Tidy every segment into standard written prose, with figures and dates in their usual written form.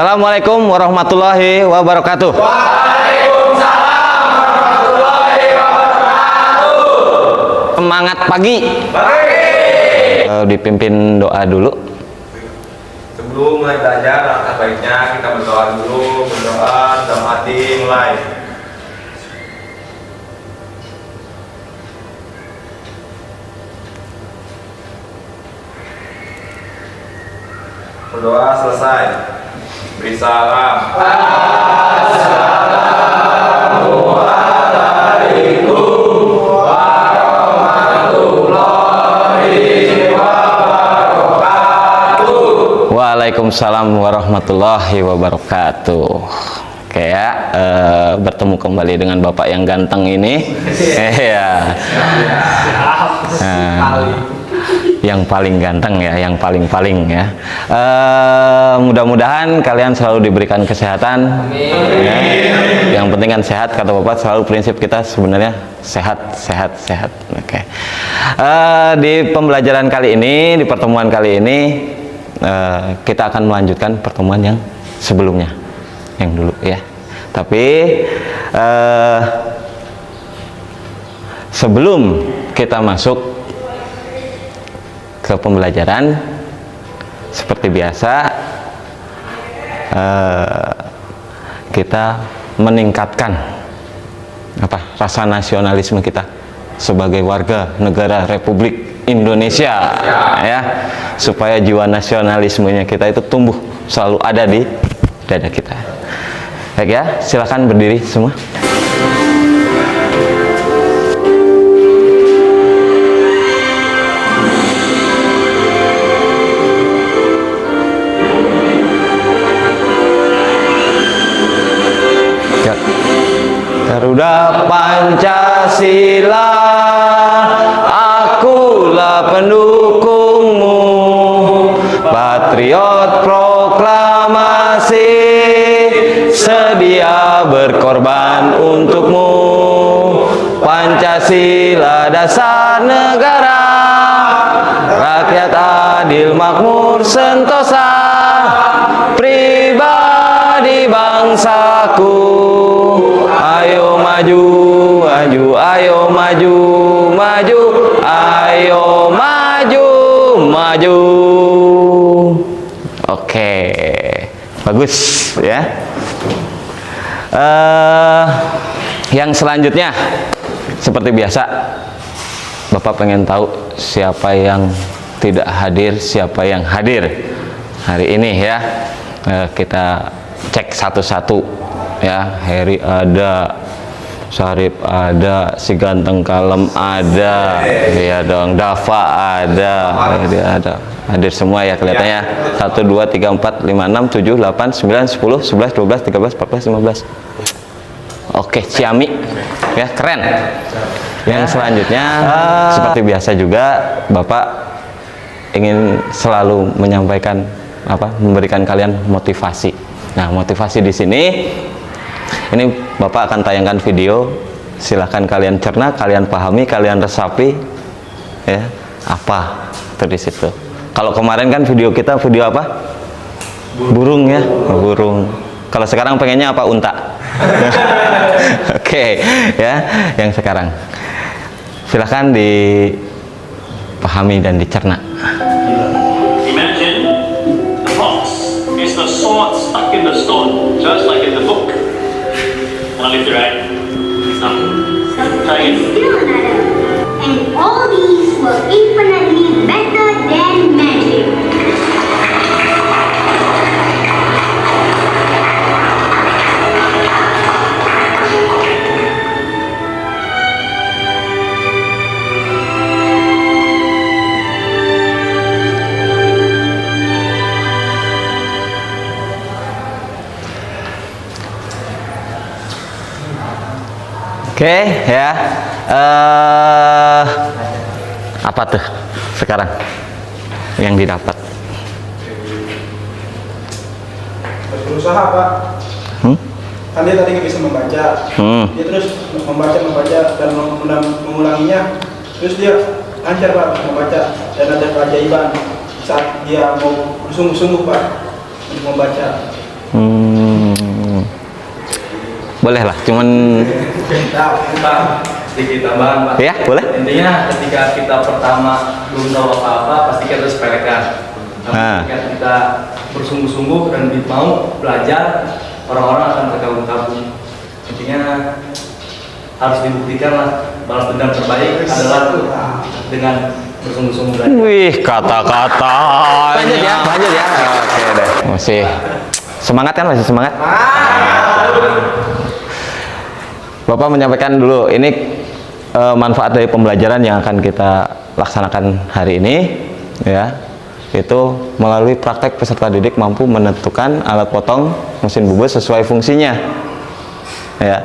Assalamualaikum warahmatullahi wabarakatuh. Waalaikumsalam warahmatullahi wabarakatuh. Semangat pagi. Dipimpin doa dulu. Sebelum mulai belajar, langkah baiknya kita berdoa dulu. Berdoa dalam hati, mulai. Berdoa selesai. Beri salam. Assalamualaikum warahmatullahi wabarakatuh. Waalaikumsalam warahmatullahi wabarakatuh. Oke ya, bertemu kembali dengan Bapak yang ganteng ini. Ya. Yang paling ganteng ya, yang paling ya. Mudah-mudahan kalian selalu diberikan kesehatan. Ya. Yang penting kan sehat, kata Bapak selalu prinsip kita sebenarnya sehat. Oke. Di pembelajaran kali ini, di pertemuan kali ini, kita akan melanjutkan pertemuan yang sebelumnya, yang dulu ya. Tapi sebelum kita masuk ke pembelajaran, seperti biasa kita meningkatkan rasa nasionalisme kita sebagai warga negara Republik Indonesia ya, supaya jiwa nasionalismenya kita itu tumbuh, selalu ada di dada kita. Baik ya, silakan berdiri semua. Garuda Pancasila, akulah pendukungmu, patriot proklamasi, sedia berkorban untukmu. Pancasila dasar negara, rakyat adil makmur sentosa, pribadi bangsaku. Ayo maju, ayo maju, ayo maju. Oke, bagus ya. Yang selanjutnya, seperti biasa, Bapak pengen tahu siapa yang tidak hadir, siapa yang hadir hari ini ya. Kita cek satu-satu. Ya, Heri ada, Syarif ada, si ganteng kalem ada, ya dong, Dava ada, Heri ada, hadir semua ya kelihatannya. 1, 2, 3, 4, 5, 6, 7, 8, 9, 10, 11, 12, 13, 14, 15. Oke, Ciami ya, keren. Yang selanjutnya seperti biasa juga Bapak ingin selalu menyampaikan memberikan kalian motivasi. Nah, motivasi di sini ini Bapak akan tayangkan video, silahkan kalian cerna, kalian pahami, kalian resapi ya, apa itu di situ. Kalau kemarin kan video kita video apa? Burung ya, burung. Kalau sekarang pengennya apa? Unta. Oke, ya, yang sekarang silahkan dipahami dan dicerna. Imagine the fox is the sword stuck in the stone, just like in the book. Now lift your right. Up. Try it. Still another. And all these were infinitely better than magic. Oke ya, apa tuh sekarang yang didapat? Berusaha Pak. Kan dia tadi nggak bisa membaca. Dia terus membaca dan mengulanginya. Terus dia lancar Pak membaca, dan ada keajaiban saat dia mau sungguh-sungguh Pak untuk membaca. Boleh lah, cuman Sedikit tambahan, Pak. ya boleh. Intinya ketika kita pertama belum tahu apa-apa, pasti kita sepelekan. Tapi ketika kita bersungguh-sungguh dan mau belajar, orang-orang akan terkagum-kagum. Intinya harus dibuktikan lah, balas dendam terbaik adalah dengan bersungguh-sungguh belajar. Wih, kata-kata. Lanjut ya. Oke deh. Masih semangat kan? Masih semangat? Bapak menyampaikan dulu ini manfaat dari pembelajaran yang akan kita laksanakan hari ini, ya, itu melalui praktek peserta didik mampu menentukan alat potong mesin bubut sesuai fungsinya, ya.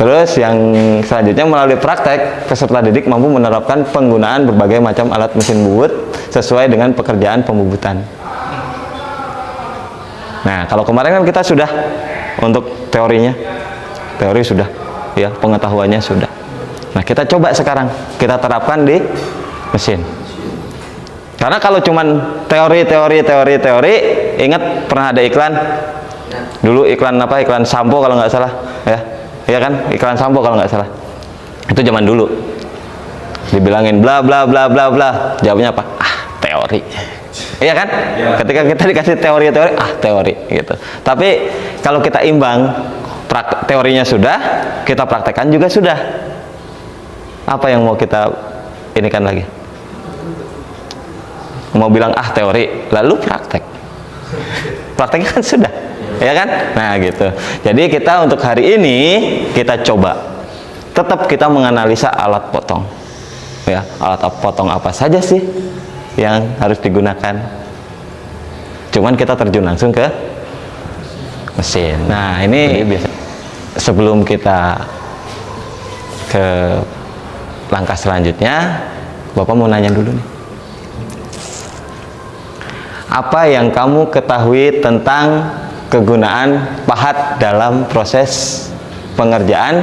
Terus yang selanjutnya melalui praktek peserta didik mampu menerapkan penggunaan berbagai macam alat mesin bubut sesuai dengan pekerjaan pembubutan. Nah, kalau kemarin kan kita sudah untuk teorinya, teori sudah, ya, pengetahuannya sudah. Nah, kita coba sekarang kita terapkan di mesin. Karena kalau cuman teori, ingat pernah ada iklan dulu, iklan apa? Iklan sampo kalau nggak salah, ya, iya kan? Iklan sampo kalau nggak salah. Itu zaman dulu. Dibilangin bla bla bla bla bla, jawabnya apa? Ah, teori. Iya kan? Ya. Ketika kita dikasih teori, teori gitu. Tapi kalau kita imbang, teorinya sudah, kita praktekkan juga sudah. Apa yang mau kita inikan lagi? Mau bilang teori, lalu praktek. Prakteknya kan sudah, ya kan? Nah gitu. Jadi kita untuk hari ini kita coba. Tetap kita menganalisa alat potong. Ya, alat potong apa saja sih yang harus digunakan? Cuman kita terjun langsung ke mesin. Nah ini biasa. Sebelum kita ke langkah selanjutnya, Bapak mau nanya dulu nih. Apa yang kamu ketahui tentang kegunaan pahat dalam proses pengerjaan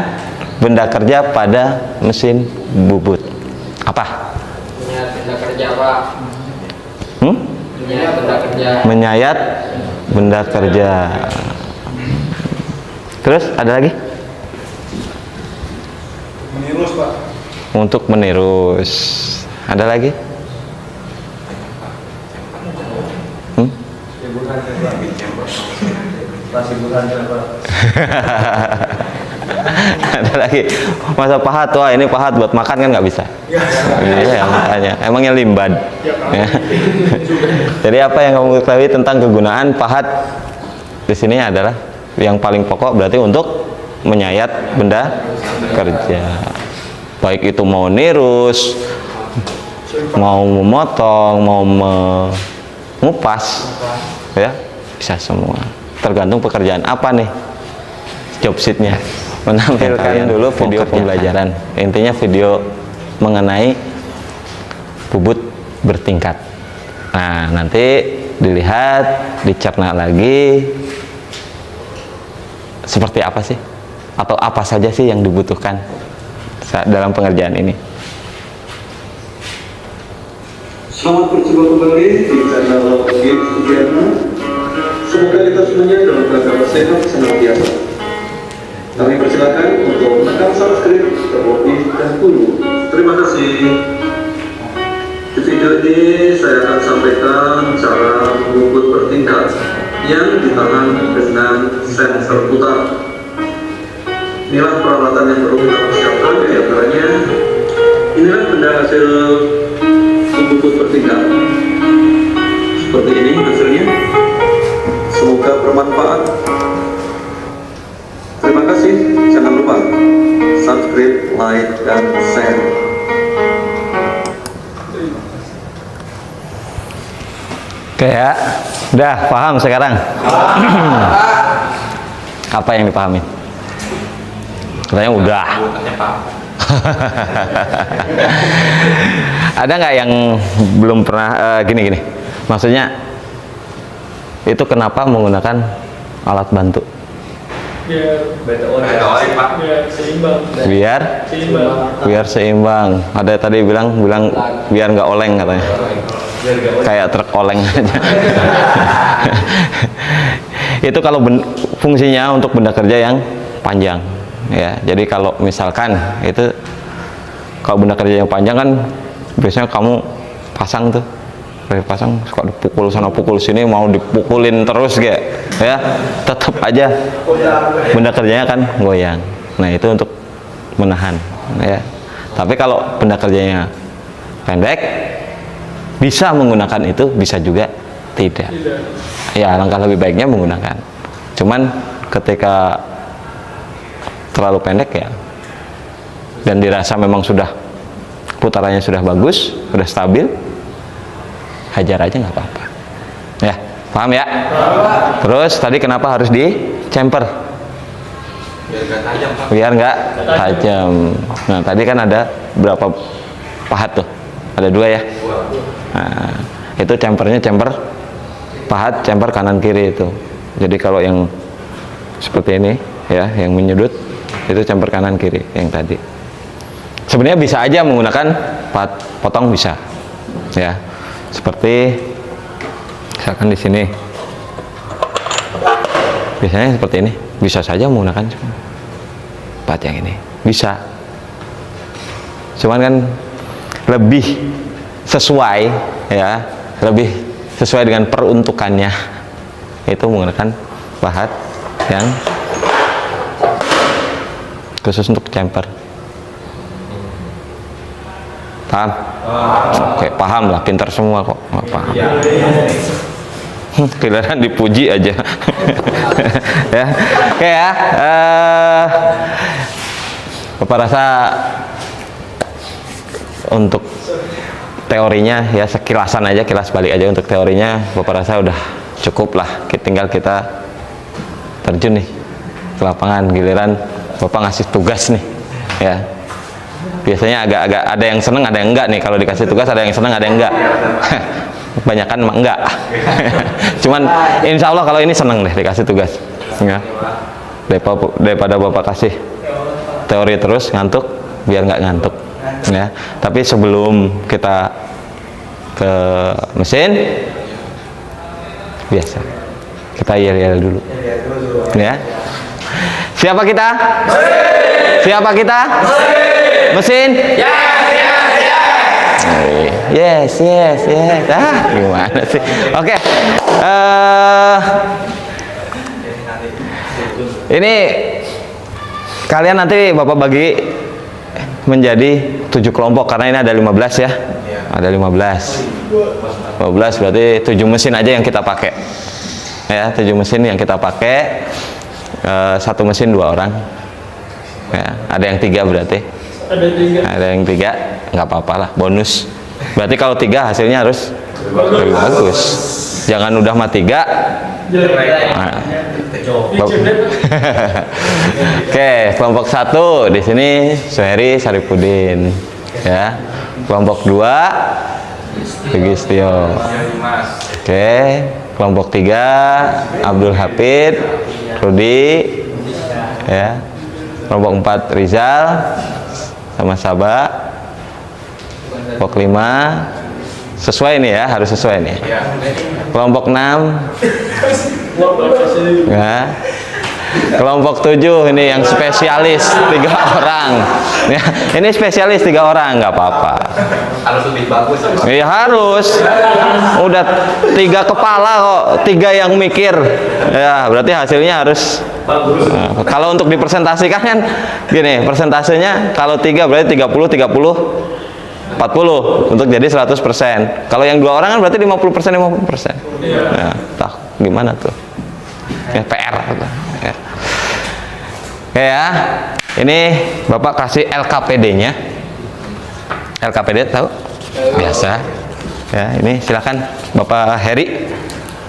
benda kerja pada mesin bubut? Apa? Menyayat benda kerja, Pak. Menyayat benda kerja. Menyayat benda kerja. Terus ada lagi? Menirus, Pak. Untuk menirus. Ada lagi? Ada lagi? Masa pahat? Wah, ini pahat buat makan kan nggak bisa. Iya, makanya. Emangnya limbad. Ya. Jadi apa yang kamu ketahui tentang kegunaan pahat di sini adalah yang paling pokok, berarti untuk menyayat benda kerja. Baik itu mau nirus, mau memotong, mau mengupas, ya bisa semua. Tergantung pekerjaan apa nih job sheetnya. Menampilkan dulu video pembelajaran. Intinya video mengenai bubut bertingkat. Nah nanti dilihat, dicerna lagi seperti apa sih, atau apa saja sih yang dibutuhkan dalam pengerjaan ini. Selamat berjumpa kembali di channel Gift Sugiarno. Semoga kita semuanya dalam keadaan sehat senantiasa. Kami persilakan untuk menekan subscribe, terlebih dahulu. Terima kasih. Di video ini saya akan sampaikan cara membubut bertingkat yang ditahan dengan sensor putar. Inilah peralatan yang perlu kita persiapkan, di antaranya inilah benda hasil membubut bertingkat. Seperti ini hasilnya. Semoga bermanfaat. Terima kasih. Jangan lupa subscribe, like, dan share. Oke ya, udah paham sekarang? Apa yang dipahami? Katanya udah. Ada nggak yang belum pernah gini? Maksudnya itu kenapa menggunakan alat bantu? Biar seimbang. Ada tadi bilang biar nggak oleng katanya. Kayak truk oleng aja. Itu kalau fungsinya untuk benda kerja yang panjang ya. Jadi kalau misalkan itu kalau benda kerja yang panjang kan biasanya kamu pasang tuh, pasang suka dipukul sana pukul sini, mau dipukulin terus kayak ya, tetap aja benda kerjanya kan goyang. Nah itu untuk menahan ya. Tapi kalau benda kerjanya pendek, bisa menggunakan itu, bisa juga tidak. Ya langkah lebih baiknya menggunakan. Cuman ketika terlalu pendek ya, dan dirasa memang sudah putarannya sudah bagus, sudah stabil, hajar aja nggak apa-apa. Ya, paham ya? Terus tadi kenapa harus di-chamfer? Biar nggak tajam. Nah tadi kan ada berapa pahat tuh? Ada 2 ya? Nah, itu chamfernya chamfer pahat, chamfer kanan kiri itu. Jadi kalau yang seperti ini ya, yang menyudut itu chamfer kanan kiri yang tadi. Sebenarnya bisa aja menggunakan pahat potong, bisa ya. Seperti misalkan di sini. Biasanya seperti ini, bisa saja menggunakan pahat yang ini. Bisa. Cuman kan lebih sesuai ya, lebih sesuai dengan peruntukannya itu menggunakan pahat yang khusus untuk chamfer. Paham? Oke, paham lah, pintar semua kok. Nggak paham. Kelihatan dipuji aja. Ya, oke ya. Bapak rasa untuk teorinya ya sekilasan aja, kilas balik aja untuk teorinya Bapak rasa udah cukup lah. Tinggal kita terjun nih ke lapangan, giliran Bapak ngasih tugas nih ya. Biasanya agak-agak ada yang seneng, ada yang enggak nih. Kalau dikasih tugas ada yang seneng, ada yang enggak. Kebanyakan emang enggak. Cuman insya Allah kalau ini seneng deh dikasih tugas ya. Daripada Bapak kasih teori terus ngantuk, biar nggak ngantuk ya. Tapi sebelum kita ke mesin, biasa kita yel-yel dulu ya. Siapa kita? Siapa kita? Mesin? Yes. Gimana sih? Oke. Ini kalian nanti Bapak bagi menjadi 7 kelompok karena ini ada 15 ya. Ada 15 berarti 7 mesin aja yang kita pakai. Ya, 7 mesin yang kita pakai. 1 mesin 2 orang. Ya, ada yang 3 berarti. Ada yang 3, nggak apa-apa lah, bonus. Berarti kalau 3 hasilnya harus lebih bagus. Jangan udah mah 3. Nah. Oke, kelompok 1 di sini Suheri Saripudin, ya. Kelompok 2 Begistio. Oke, kelompok 3 Abdul Hafid, Rudi, ya. Kelompok 4 Rizal sama Sabah. Kelompok 5 sesuai nih ya, harus sesuai nih. Kelompok 6 ya. Kelompok 7 ini yang spesialis 3 orang ya. Ini spesialis 3 orang, nggak apa-apa. Harus lebih bagus. Iya harus. Udah 3 kepala kok, 3 yang mikir ya, berarti hasilnya harus bagus. Nah, kalau untuk dipresentasikan kan gini, presentasinya kalau 3 berarti 30 40 untuk jadi 100%. Kalau yang 2 orang kan berarti 50%. Nah, tak gimana tuh? Ya PR gitu. Ya. Oke ya. Ini Bapak kasih LKPD-nya. LKPD tahu? Biasa. Ya, ini silakan Bapak Heri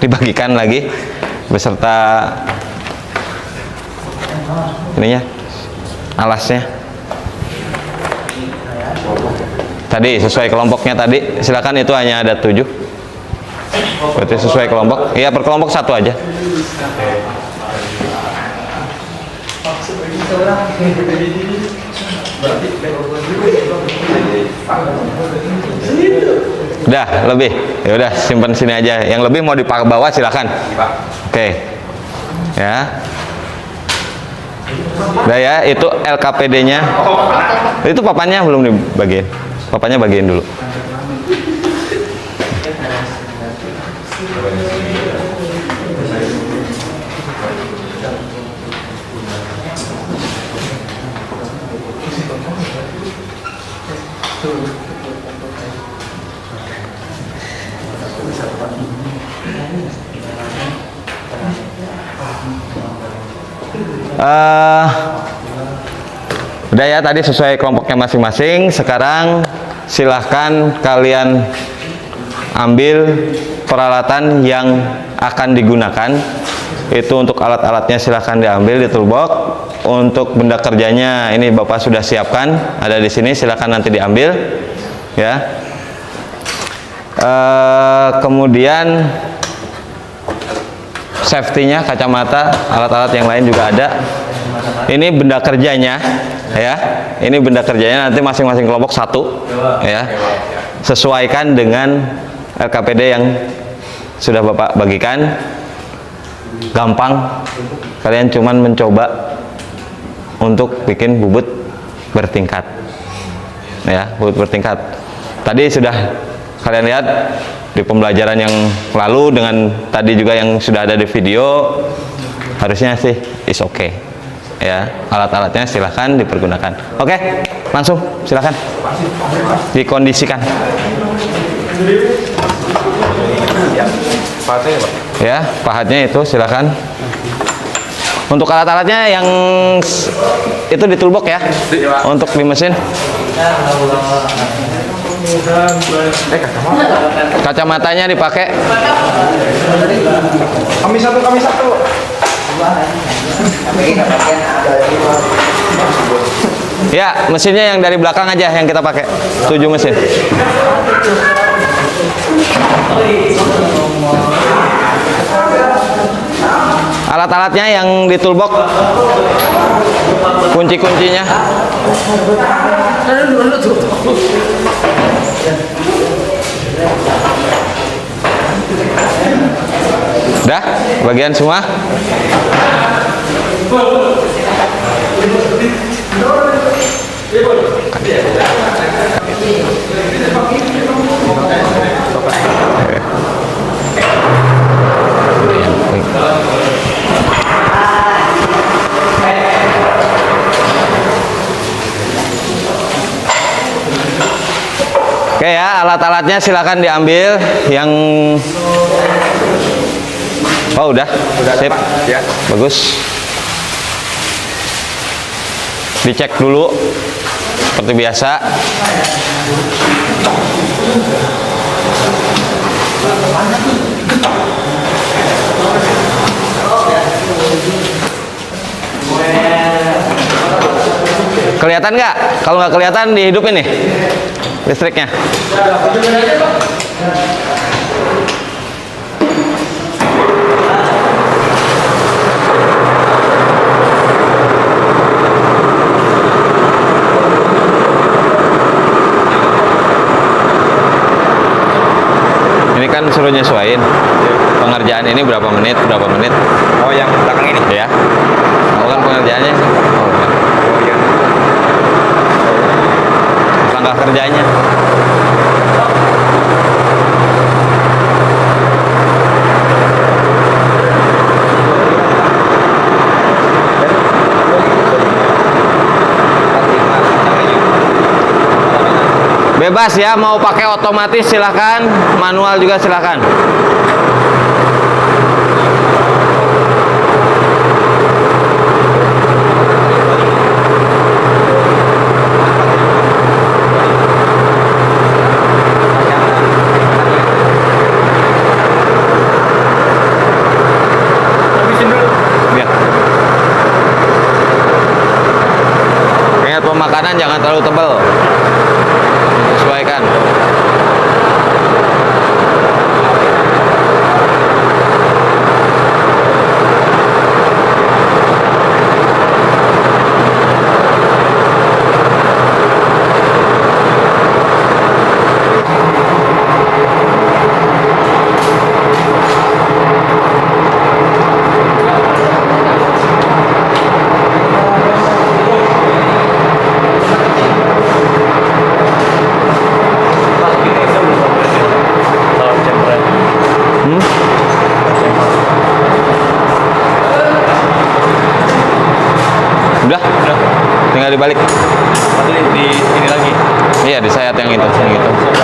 dibagikan lagi beserta ininya, alasnya. Tadi sesuai kelompoknya tadi, silakan, itu hanya ada 7. Berarti sesuai kelompok. Iya, per kelompok 1 aja. Udah, lebih. Ya udah, simpan sini aja. Yang lebih mau dibawa silakan. Oke. Ya. Udah ya, itu LKPD-nya. Itu papannya belum dibagiin. Papannya bagiin dulu. Udah ya, tadi sesuai kelompoknya masing-masing. Sekarang silahkan kalian ambil peralatan yang akan digunakan. Itu untuk alat-alatnya silahkan diambil di toolbox. Untuk benda kerjanya ini Bapak sudah siapkan, ada di sini, silahkan nanti diambil ya. Kemudian safety-nya, kacamata, alat-alat yang lain juga ada. Ini benda kerjanya ya. Ini benda kerjanya, nanti masing-masing kelompok satu ya. Sesuaikan dengan LKPD yang sudah Bapak bagikan. Gampang. Kalian cuman mencoba untuk bikin bubut bertingkat. Ya, bubut bertingkat. Tadi sudah kalian lihat di pembelajaran yang lalu, dengan tadi juga yang sudah ada di video, harusnya sih is okay ya. Alat-alatnya silahkan dipergunakan. Oke, langsung silahkan dikondisikan ya. Pahatnya itu silahkan. Untuk alat-alatnya yang itu di toolbox ya, untuk di mesin. Kacamatanya dipakai. Kami satu. Ya, mesinnya yang dari belakang aja yang kita pakai. 7 mesin. Alat-alatnya yang di toolbox, kunci-kuncinya. Udah, bagian semua. Oke ya, alat-alatnya silakan diambil. Yang udah sip ya, bagus. Dicek dulu seperti biasa. Kelihatan nggak? Kalau nggak kelihatan, dihidupin nih listriknya. Ini kan suruh nyesuaiin pengerjaan ini berapa menit. Oh, yang belakang ini ya. Tahu kan pengerjaannya? Oh, iya. Langkah kerjanya. Bebas ya, mau pakai otomatis silahkan, manual juga silahkan. Ya. Ingat, pemakanan jangan terlalu tebal. Sesuaikan. tinggal dibalik. Di ini lagi. Iya, di sayat yang itu,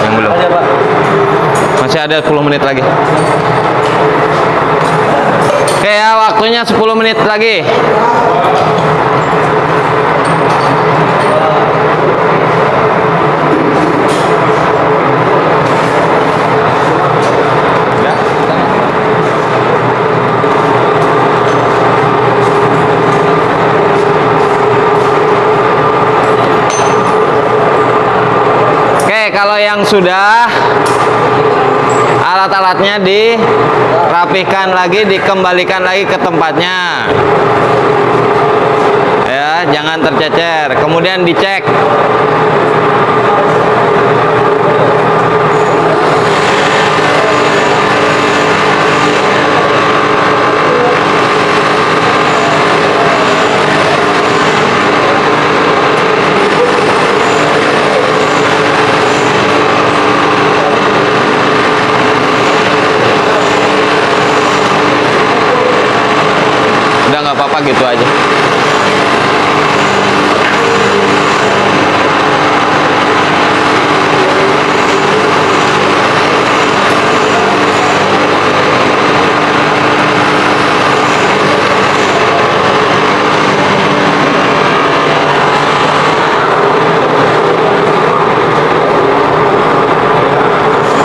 yang belum. Aja, Pak. Masih ada 10 menit lagi. Oke ya, waktunya 10 menit lagi. Oke, kalau yang sudah, alat-alatnya dirapihkan lagi, dikembalikan lagi ke tempatnya. Ya, jangan tercecer. Kemudian dicek. Udah nggak apa-apa gitu aja.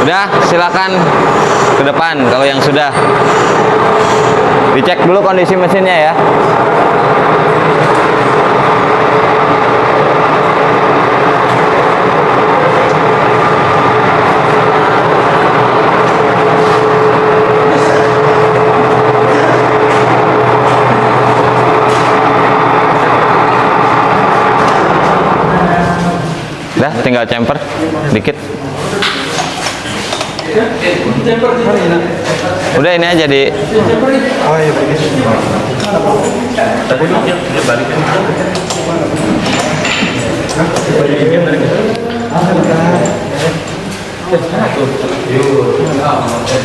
Udah, silakan ke depan kalau yang sudah. Dicek dulu kondisi mesinnya ya. Udah, tinggal chamfer dikit. Udah ini aja di. Oh iya begitu.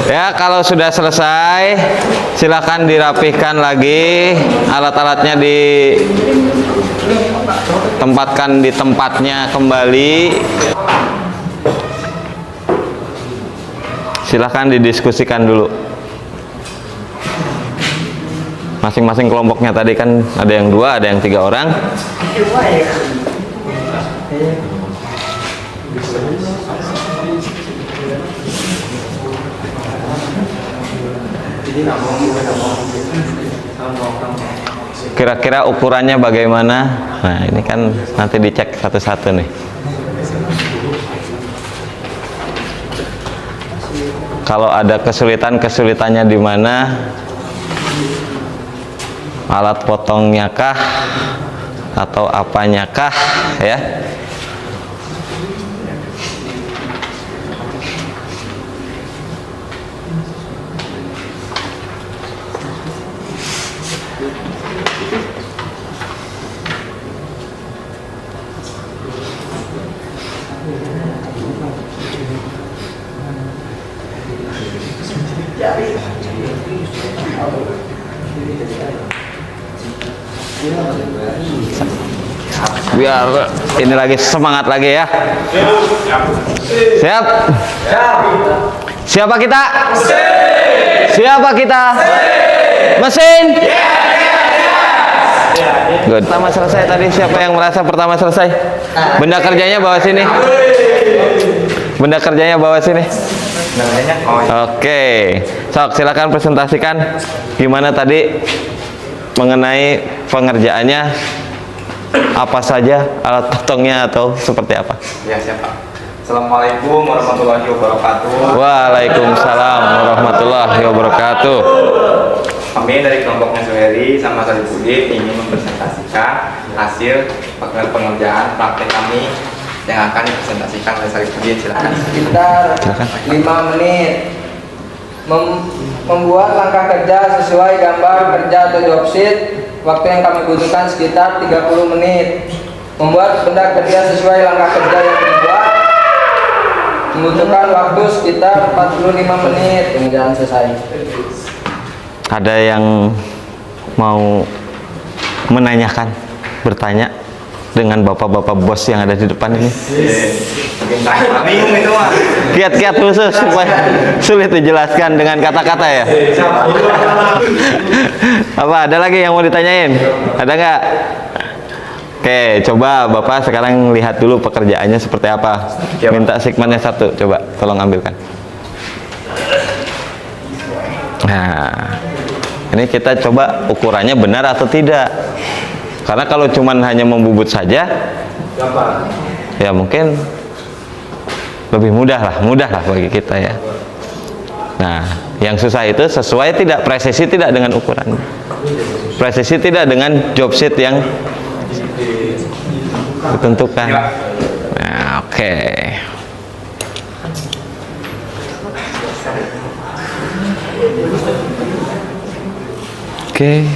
Ya, kalau sudah selesai, silakan dirapihkan lagi, alat-alatnya ditempatkan di tempatnya kembali. Silakan didiskusikan dulu. Masing-masing kelompoknya tadi kan ada yang 2, ada yang 3 orang. Kira-kira ukurannya bagaimana? Nah, ini kan nanti dicek satu-satu nih. Kalau ada kesulitannya di mana? Alat potongnya kah? Atau apanya kah? Ya. Biar ini lagi semangat lagi ya. Siap? Siapa kita? Siapa kita? Mesin. Good. Pertama selesai tadi, siapa yang merasa pertama selesai? Benda kerjanya bawa sini. Benda kerjanya bawa sini. Oke. Sok, silakan presentasikan gimana tadi mengenai pengerjaannya. Apa saja alat potongnya atau seperti apa? Ya, siapa? Assalamualaikum warahmatullahi wabarakatuh. Waalaikumsalam warahmatullahi wabarakatuh. Kami dari kelompoknya Suheri sama Saripudin ingin mempresentasikan hasil pengerjaan praktek kami yang akan dipresentasikan oleh Saripudin. Silakan. Sekitar 5 menit. Membuat langkah kerja sesuai gambar kerja atau job sheet. Waktu yang kami butuhkan sekitar 30 menit. Membuat benda kerja sesuai langkah kerja yang dibuat membutuhkan waktu sekitar 45 menit. Pengerjaan selesai. Ada yang mau menanyakan, bertanya dengan bapak-bapak bos yang ada di depan ini? Bingung itu mah. Kiat-kiat khusus supaya sulit dijelaskan dengan kata-kata ya. Apa? Ada lagi yang mau ditanyain? Ada nggak? Oke, coba Bapak sekarang lihat dulu pekerjaannya seperti apa. Minta segmennya satu, coba tolong ambilkan. Nah, ini kita coba ukurannya benar atau tidak. Karena kalau cuman hanya membubut saja, ya mungkin lebih mudah lah bagi kita ya. Nah, yang susah itu sesuai tidak, presisi tidak dengan ukuran, presisi tidak dengan job sheet yang ditentukan. Nah, oke. Oke.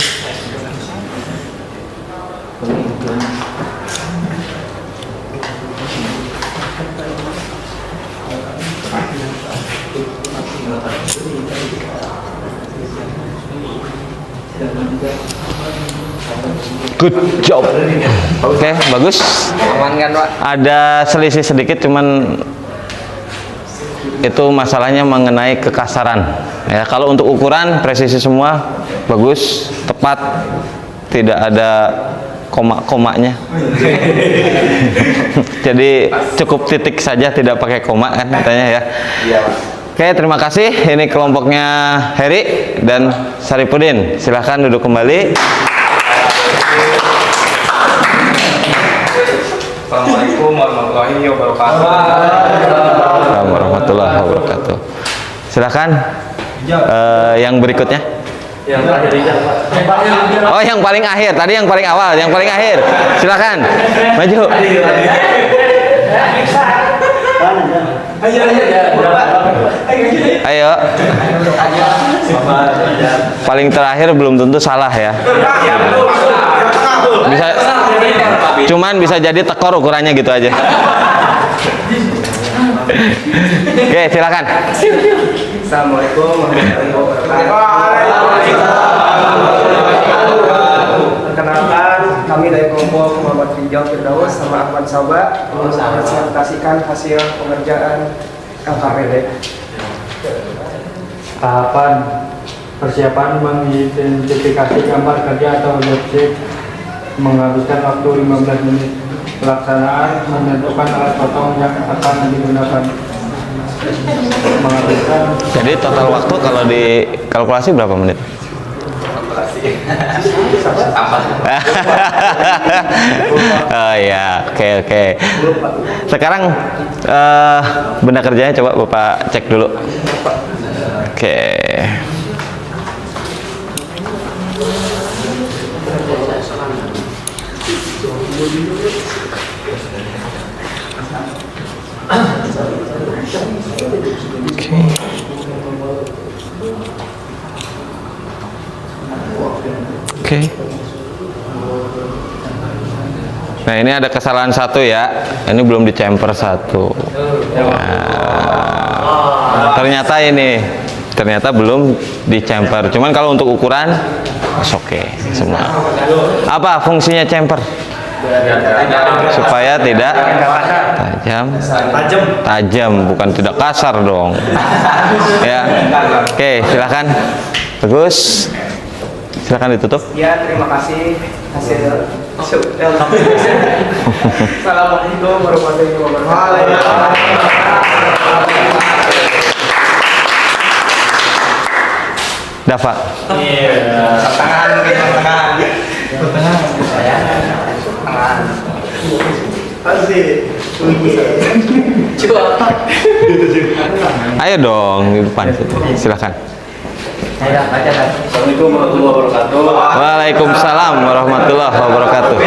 Good job. Oke, bagus. Aman kan, Pak? Ada selisih sedikit, cuman itu masalahnya mengenai kekasaran. Ya, kalau untuk ukuran presisi semua, bagus, tepat, tidak ada koma-komanya. Jadi cukup titik saja, tidak pakai koma kan katanya ya. Oke, terima kasih. Ini kelompoknya Heri dan Saripudin. Silahkan duduk kembali. Assalamualaikum warahmatullahi wabarakatuh. Assalamualaikum warahmatullahi wabarakatuh. Silahkan yang berikutnya. Yang terakhir Rijal, Pak. Oh, yang paling akhir. Tadi yang paling awal, yang paling akhir. Silahkan maju. Ayo. Paling terakhir belum tentu salah ya. Bisa, cuman bisa jadi tekor ukurannya gitu aja. Oke, silakan. Assalamualaikum warahmatullahi wabarakatuh. Perkenalkan, kami dari kelompok Muhammad Rijal Firdaus sama Ahmad Sauba mempresentasikan hasil pengerjaan LKPD. Tahapan persiapan mengidentifikasi gambar kerja atau job sheet menghabiskan waktu 15 menit. Pelaksanaan menentukan alat potong yang akan digunakan menghabiskan. Jadi total waktu kalau dikalkulasi berapa menit? Oh ya, oke. Sekarang benda kerjanya coba Bapak cek dulu. Oke. Oke. Nah, ini ada kesalahan satu ya. Ini belum dicemper satu. Nah, ternyata belum dicemper. Cuman kalau untuk ukuran oke semua. Apa fungsinya cemper? Supaya tidak tajam, bukan tidak kasar dong. Ya. Oke, silakan. Bagus. Silakan ditutup. Ya, terima kasih hasil Assalamualaikum warahmatullahi wabarakatuh. Dafa. Ayo dong di depan. Silakan. Assalamualaikum warahmatullahi wabarakatuh. Waalaikumsalam warahmatullahi wabarakatuh.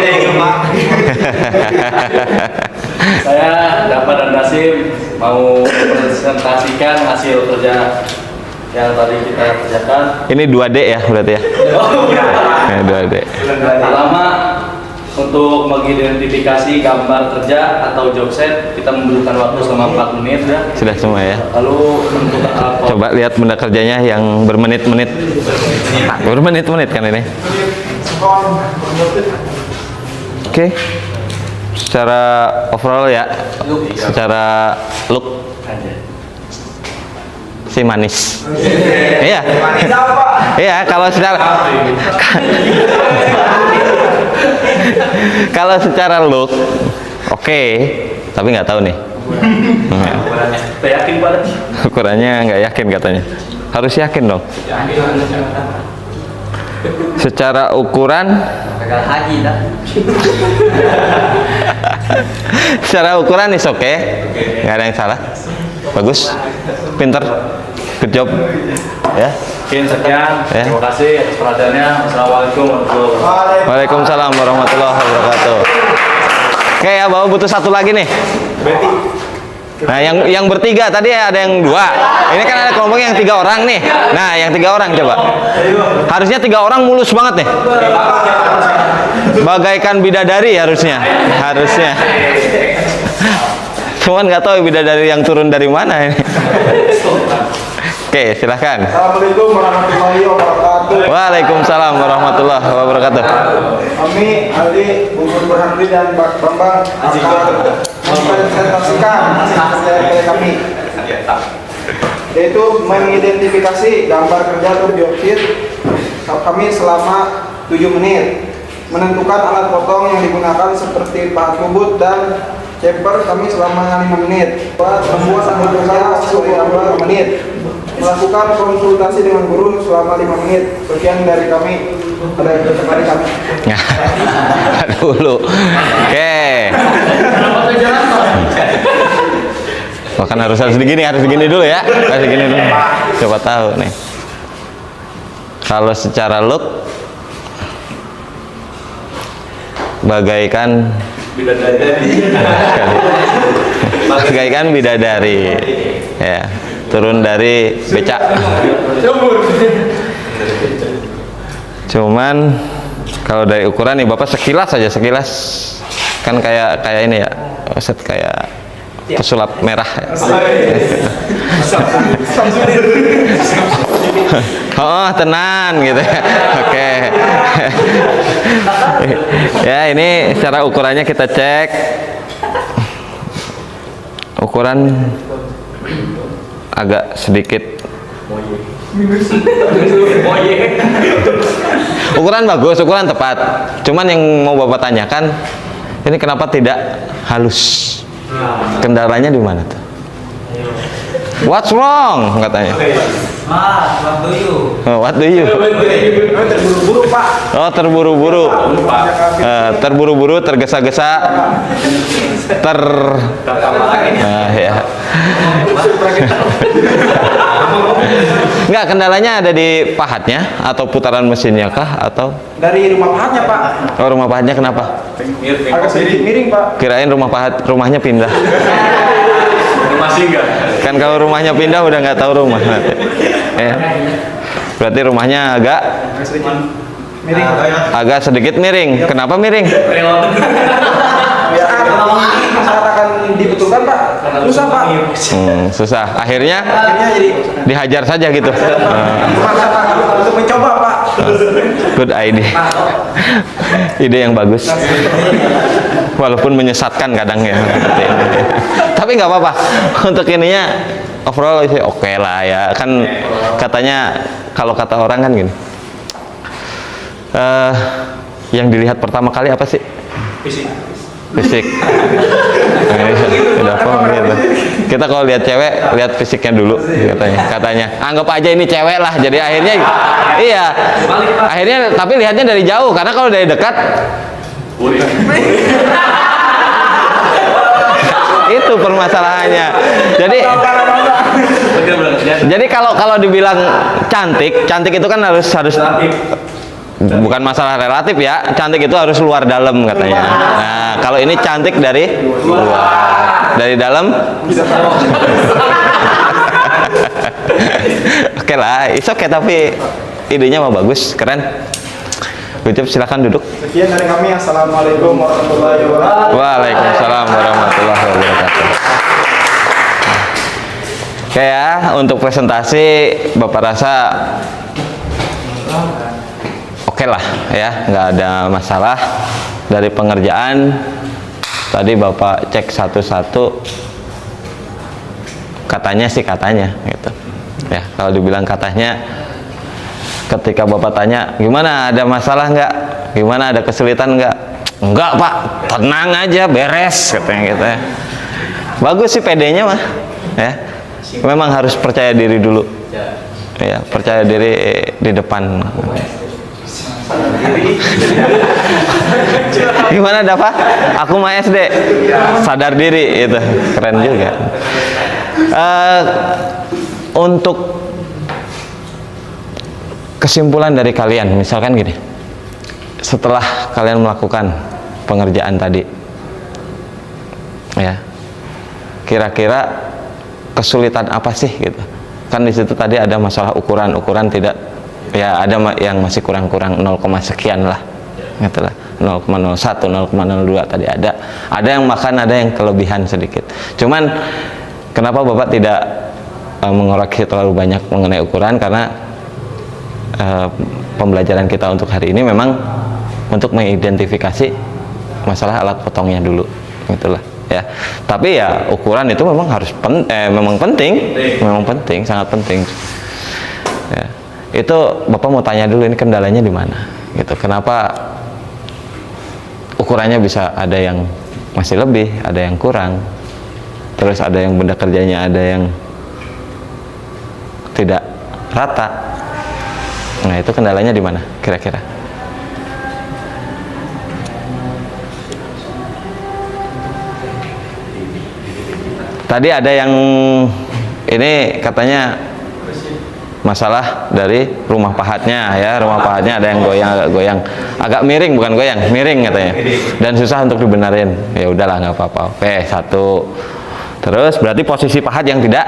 Saya Dafa dan Nasim mau presentasikan hasil kerja yang tadi kita kerjakan. Ini 2D ya berarti ya? Ya 2D. Pertama, untuk mengidentifikasi gambar kerja atau job set, kita membutuhkan waktu selama 4 menit ya. Sudah semua ya? Lalu menentukan alat potong. Coba lihat benda kerjanya yang bermenit-menit. Bermenit-menit kan ini. Oke. secara overall ya, secara look si manis. Iya. Iya, kalau secara kalau secara look oke, tapi nggak tahu nih. Kita yakin banget. Ukurannya nggak yakin katanya. Harus yakin dong. Secara ukuran haji dah. secara ukuran is oke, nggak ada yang salah, bagus, pinter, good job ya. Mungkin sekian. Ya. Terima kasih atas perhatiannya. Assalamualaikum warahmatullahi wabarakatuh. Waalaikumsalam warahmatullahi wabarakatuh. Oke ya, Bapak butuh satu lagi nih. Nah, yang bertiga tadi ada yang 2. Ini kan ada kelompok yang 3 orang nih. Nah, yang 3 orang coba. Harusnya 3 orang mulus banget nih. Bagaikan bidadari harusnya. Cuman nggak tahu bidadari yang turun dari mana ini. Oke, silahkan. Assalamualaikum warahmatullahi wabarakatuh. Waalaikumsalam warahmatullahi wabarakatuh. Kami Ali, Bungkur Berhamdi dan Bambang akan mempresentasikan hasil kami, yaitu mengidentifikasi gambar kerja dioksid kami selama 7 menit, menentukan alat potong yang digunakan seperti pahat bubut dan chamber kami selama 5 menit, membuat tanggal kerja sesuai gambar menit, melakukan konsultasi dengan guru selama 5 menit. Sekian dari kami. Dulu. Oke. Bahkan harus begini dulu ya. Harus begini dulu. Coba tahu nih. Kalau secara look bagaikan bidadari. Ya, turun dari becak. Cuman kalau dari ukuran nih Bapak sekilas kan kayak ini ya, set kayak pesulap merah ya. Oh, tenan gitu ya. Oke. Ya, ini secara ukurannya kita cek. Ukuran agak sedikit ukuran bagus, ukuran tepat. Cuman yang mau Bapak tanyakan, ini kenapa tidak halus? Kendalanya di mana tuh? What's wrong katanya? What do you? Oh, what do you? Terburu-buru Pak. Oh, terburu-buru. Terburu-buru, tergesa-gesa, ya. Enggak, kendalanya ada di pahatnya atau putaran mesinnya kah atau Dari rumah pahatnya Pak. oh, rumah pahatnya kenapa? Agak sedikit miring Pak. Kirain rumahnya pindah. Masih enggak? Kan kalau rumahnya pindah udah nggak tahu rumah nanti. Berarti rumahnya agak Miring. agak sedikit miring. Kenapa miring? Ya, saat akan dibetulkan Pak. Susah Pak. Susah. Akhirnya Jadi dihajar saja gitu. maksa Pak untuk mencoba Pak. Good idea. Ide yang bagus. Walaupun menyesatkan kadang ya seperti ini. Tapi nggak apa-apa. Untuk ininya overall sih oke lah ya. Kan katanya kalau kata orang kan gini. Yang dilihat pertama kali apa sih? Fisik. Udah kok gitu. Kita kalau lihat cewek, lihat fisiknya dulu katanya. Anggap aja ini cewek lah. Jadi akhirnya iya. Akhirnya tapi lihatnya dari jauh karena kalau dari dekat itu permasalahannya. Jadi kalau dibilang cantik itu kan harus bukan masalah relatif ya. Cantik itu harus luar dalam katanya. Nah, kalau ini cantik dari luar, dari dalam. Oke lah, it's okay, tapi idenya mah bagus, keren. Ucup, silakan duduk. Sekian dari kami. Assalamualaikum warahmatullahi wabarakatuh. Waalaikumsalam warahmatullahi wabarakatuh. Oke ya, untuk presentasi Bapak rasa oke lah ya, nggak ada masalah. Dari pengerjaan tadi Bapak cek satu-satu, katanya sih katanya gitu ya. Kalau dibilang katanya, ketika Bapak tanya gimana, ada masalah nggak, gimana, ada kesulitan nggak, enggak Pak, tenang aja, beres katanya gitu ya. Bagus sih PD-nya mah ya. Memang harus percaya diri dulu ya, percaya diri di depan. Gimana Dafa? Aku mah SD, sadar diri itu keren juga. Untuk kesimpulan dari kalian, misalkan gini, setelah kalian melakukan pengerjaan tadi ya, kira-kira kesulitan apa sih gitu? Kan di situ tadi ada masalah ukuran tidak ya, ada yang masih kurang-kurang 0, sekian lah gitu lah, 0,01, 0,02 tadi ada yang makan, ada yang kelebihan sedikit. Cuman kenapa Bapak tidak mengoreksi terlalu banyak mengenai ukuran? Karena pembelajaran kita untuk hari ini memang untuk mengidentifikasi masalah alat potongnya dulu gitulah ya. Tapi ya ukuran itu memang harus memang penting, sangat penting ya. Itu Bapak mau tanya dulu, ini kendalanya di mana gitu, kenapa ukurannya bisa ada yang masih lebih, ada yang kurang, terus ada yang benda kerjanya ada yang tidak rata. Nah, itu kendalanya di mana kira-kira? Tadi ada yang ini katanya masalah dari rumah pahatnya ya, rumah pahatnya ada yang goyang, agak miring, bukan goyang, miring katanya, dan susah untuk dibenerin. Ya udahlah, nggak apa-apa. Oke, satu. Terus berarti posisi pahat yang tidak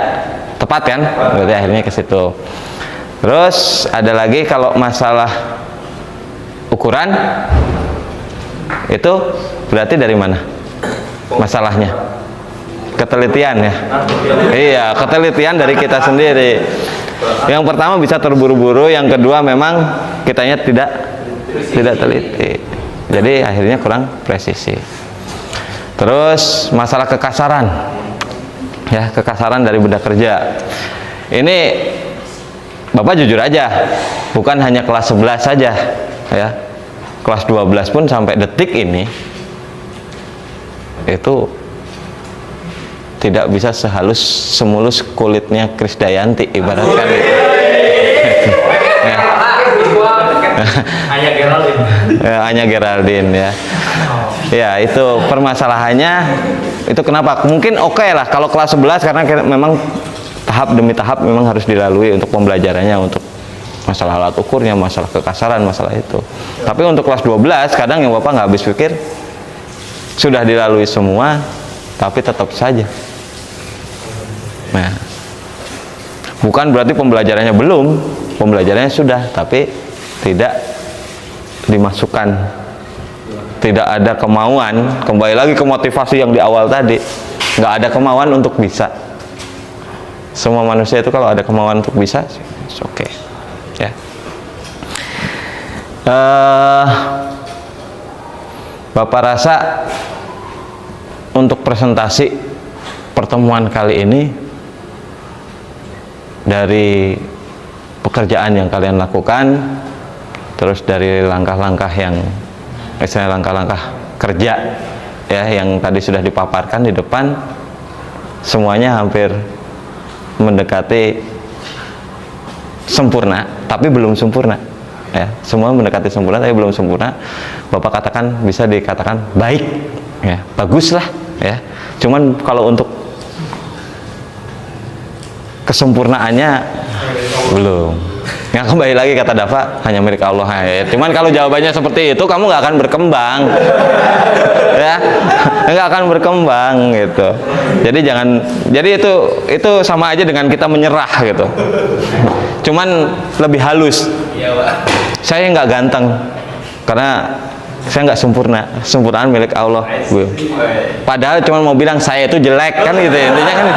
tepat kan, berarti akhirnya ke situ. Terus ada lagi kalau masalah ukuran, itu berarti dari mana masalahnya? Ketelitian ya. Iya, ketelitian dari kita sendiri. Yang pertama bisa terburu-buru, yang kedua memang kitanya tidak teliti. Jadi akhirnya kurang presisi. Terus masalah kekasaran. Ya, kekasaran dari benda kerja. Ini Bapak jujur aja, bukan hanya kelas 11 saja ya. Kelas 12 pun sampai detik ini itu tidak bisa semulus kulitnya Krisdayanti ibaratkan gitu. Ya. Hanya Geraldine ya. Ya, itu permasalahannya. Itu kenapa? Mungkin oke lah kalau kelas 11 karena memang tahap demi tahap memang harus dilalui untuk pembelajarannya, untuk masalah alat ukurnya, masalah kekasaran, masalah itu. Tapi untuk kelas 12 kadang yang Bapak nggak habis pikir sudah dilalui semua, tapi tetap saja. Nah, bukan berarti pembelajarannya belum, pembelajarannya sudah, tapi tidak dimasukkan, tidak ada kemauan. Kembali lagi ke motivasi yang di awal tadi, nggak ada kemauan untuk bisa. Semua manusia itu kalau ada kemauan untuk bisa, oke ya. Bapak rasa untuk presentasi pertemuan kali ini, dari pekerjaan yang kalian lakukan, terus dari langkah-langkah yang misalnya langkah-langkah kerja ya yang tadi sudah dipaparkan di depan, semuanya hampir mendekati sempurna, tapi belum sempurna ya. Semua mendekati sempurna tapi belum sempurna. Bapak katakan, bisa dikatakan baik ya, bagus lah ya. Cuman kalau untuk kesempurnaannya belum. Yang kembali lagi kata Dafa, hanya milik Allah ya. Cuman kalau jawabannya seperti itu, kamu nggak akan berkembang ya, nggak akan berkembang gitu. Jadi itu sama aja dengan kita menyerah gitu. Cuman lebih halus. Saya nggak ganteng karena saya nggak sempurna, sempurnaan milik Allah. Padahal cuma mau bilang saya itu jelek kan gitu, intinya kan.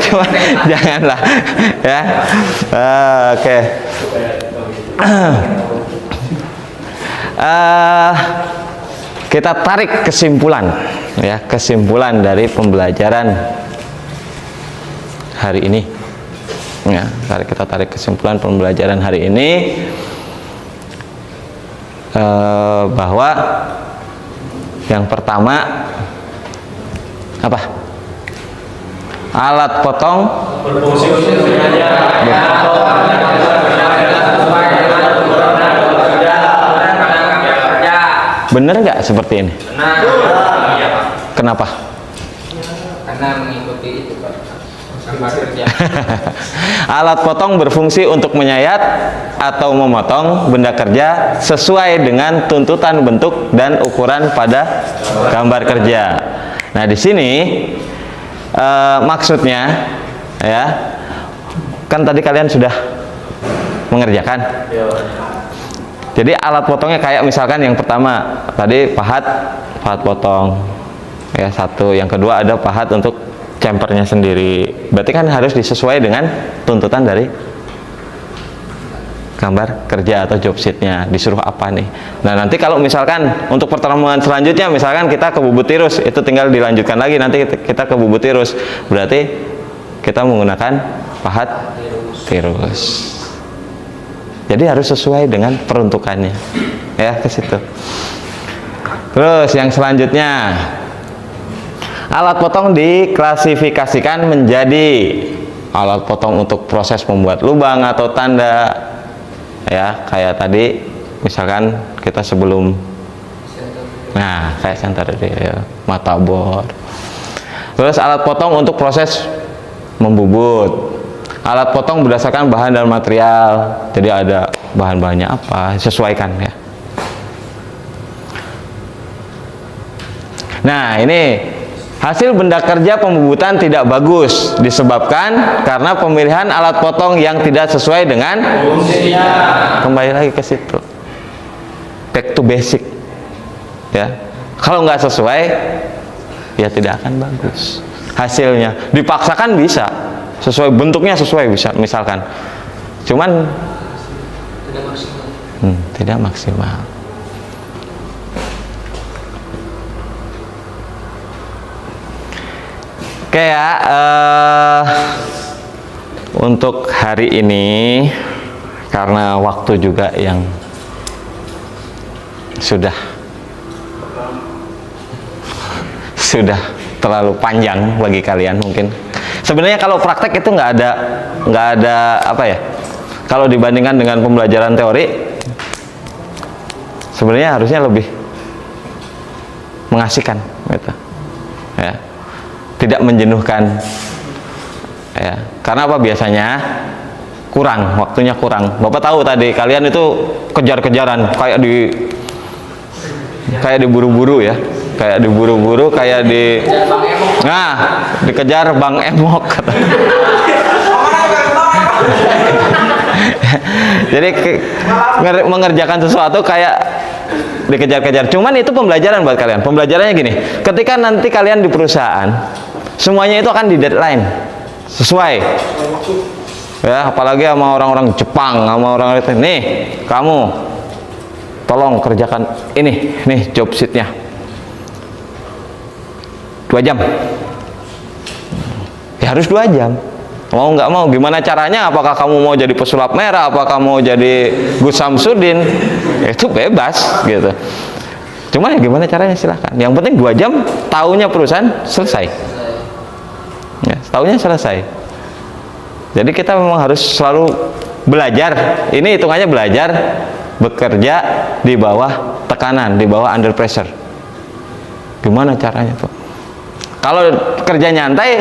Cuma janganlah ya. Oke. kita tarik kesimpulan, ya, kesimpulan dari pembelajaran hari ini. Ya, kita tarik kesimpulan pembelajaran hari ini bahwa yang pertama apa? Alat potong Berfungsi untuk mengajar. bener nggak seperti ini? Nah, Kenapa? karena mengikuti itu Pak, gambar kerja. Alat potong berfungsi untuk menyayat atau memotong benda kerja sesuai dengan tuntutan bentuk dan ukuran pada gambar kerja. Nah, di sini maksudnya, ya, kan tadi kalian sudah mengerjakan. Jadi alat potongnya kayak misalkan yang pertama tadi pahat potong, ya, satu. Yang kedua ada pahat untuk campernya sendiri. Berarti kan harus disesuaikan dengan tuntutan dari gambar kerja atau job sheetnya, disuruh apa nih. Nah, nanti kalau misalkan untuk pertemuan selanjutnya misalkan kita ke bubut tirus, itu tinggal dilanjutkan lagi, nanti kita ke bubut tirus, berarti kita menggunakan pahat tirus. Jadi harus sesuai dengan peruntukannya, ya, ke situ. Terus yang selanjutnya, alat potong diklasifikasikan menjadi alat potong untuk proses membuat lubang atau tanda, ya, kayak tadi misalkan kita sebelum, nah, kayak center ya, mata bor. Terus alat potong untuk proses membubut, alat potong berdasarkan bahan dan material, jadi ada bahan-bahannya apa, sesuaikan, ya. Nah, ini hasil benda kerja pembubutan tidak bagus disebabkan karena pemilihan alat potong yang tidak sesuai dengan fungsinya. Kembali lagi ke situ, back to basic, ya. Kalau nggak sesuai, ya tidak akan bagus hasilnya. Dipaksakan bisa sesuai bentuknya, sesuai bisa misalkan, cuman tidak maksimal. Kayak untuk hari ini karena waktu juga yang sudah terlalu panjang bagi kalian mungkin. Sebenarnya kalau praktek itu nggak ada apa ya, kalau dibandingkan dengan pembelajaran teori sebenarnya harusnya lebih mengasihkan, gitu, ya, tidak menjenuhkan, ya. Karena apa, biasanya kurang, waktunya kurang. Bapak tahu tadi kalian itu kejar-kejaran, kayak diburu-buru, ya, kayak diburu-buru, kayak dikejar Bang Emok. Jadi mengerjakan sesuatu kayak dikejar-kejar. Cuman itu pembelajaran buat kalian. Pembelajarannya gini, ketika nanti kalian di perusahaan, semuanya itu akan di deadline sesuai, ya, apalagi sama orang-orang Jepang, sama orang itu, nih kamu tolong kerjakan ini, nih job sheetnya 2 jam, ya harus 2 jam, mau nggak mau. Gimana caranya, apakah kamu mau jadi pesulap merah, apakah mau jadi Gus Samsudin, itu bebas, gitu. Cuman ya gimana caranya, silahkan. Yang penting 2 jam, tahunya perusahaan selesai, ya, tahunya selesai. Jadi kita memang harus selalu belajar. Ini hitungannya belajar bekerja di bawah tekanan, di bawah under pressure. Gimana caranya tuh? Kalau kerja nyantai,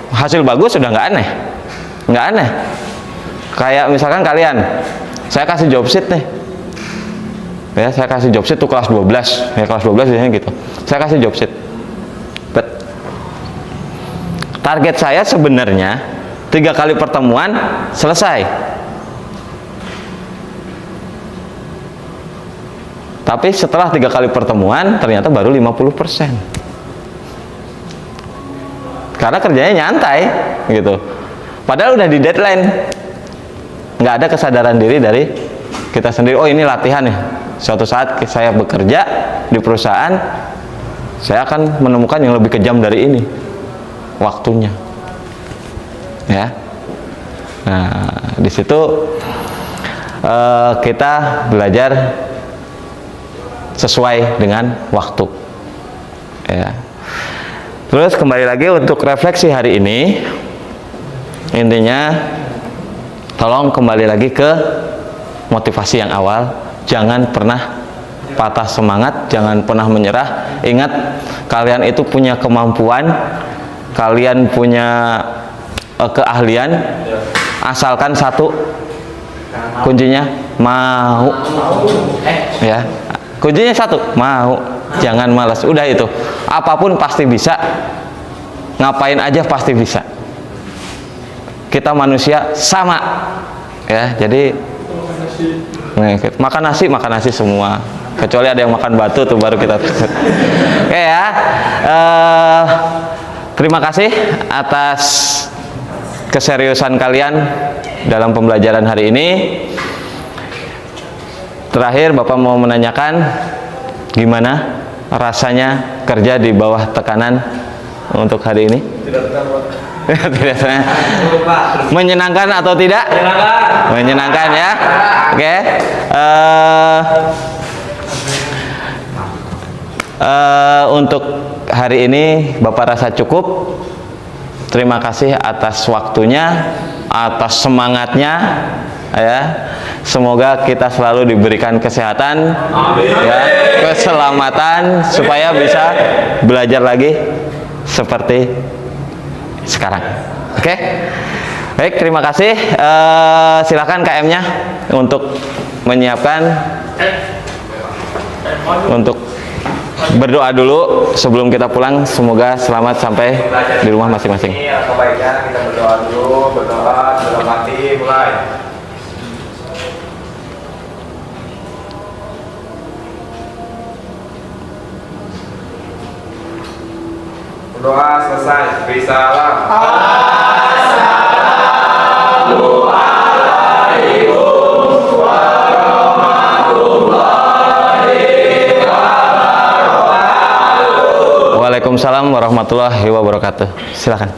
hasil bagus sudah nggak aneh. Kayak misalkan kalian, saya kasih job sheet nih, ya, saya kasih job sheet tuh kelas 12, ya, kelas 12 biasanya gitu. Saya kasih job sheet. Target saya sebenarnya 3 kali pertemuan selesai. Tapi setelah 3 kali pertemuan ternyata baru 50%. Karena kerjanya nyantai, gitu. Padahal udah di deadline. Nggak ada kesadaran diri dari kita sendiri. Oh, ini latihan ya. Suatu saat saya bekerja di perusahaan, saya akan menemukan yang lebih kejam dari ini waktunya, ya. Nah, di situ kita belajar sesuai dengan waktu, ya. Terus kembali lagi untuk refleksi hari ini, intinya tolong kembali lagi ke motivasi yang awal. Jangan pernah patah semangat, jangan pernah menyerah. Ingat, kalian itu punya kemampuan, kalian punya keahlian, asalkan satu, kuncinya mau, ya. Kuncinya satu, mau, jangan malas. Udah itu, apapun pasti bisa, ngapain aja pasti bisa. Kita manusia sama, ya. Jadi makan nasi semua, kecuali ada yang makan batu tuh baru kita oke, ya. Terima kasih atas keseriusan kalian dalam pembelajaran hari ini. Terakhir, Bapak mau menanyakan, gimana rasanya kerja di bawah tekanan untuk hari ini? Tidak, menyenangkan atau tidak? Menyenangkan, ya. Oke. Untuk hari ini Bapak rasa cukup. Terima kasih atas waktunya, atas semangatnya, ya. Semoga kita selalu diberikan kesehatan, ya, keselamatan, supaya bisa belajar lagi seperti sekarang. Oke. Baik, terima kasih. Silakan KM-nya untuk menyiapkan, untuk berdoa dulu sebelum kita pulang. Semoga selamat sampai di rumah masing-masing. Apa baiknya kita berdoa dulu, berdoa dalam hati, mulai. Doa selesai, beri salam. Assalamualaikum warahmatullahi wabarakatuh. Waalaikumsalam warahmatullahi wabarakatuh. Silakan.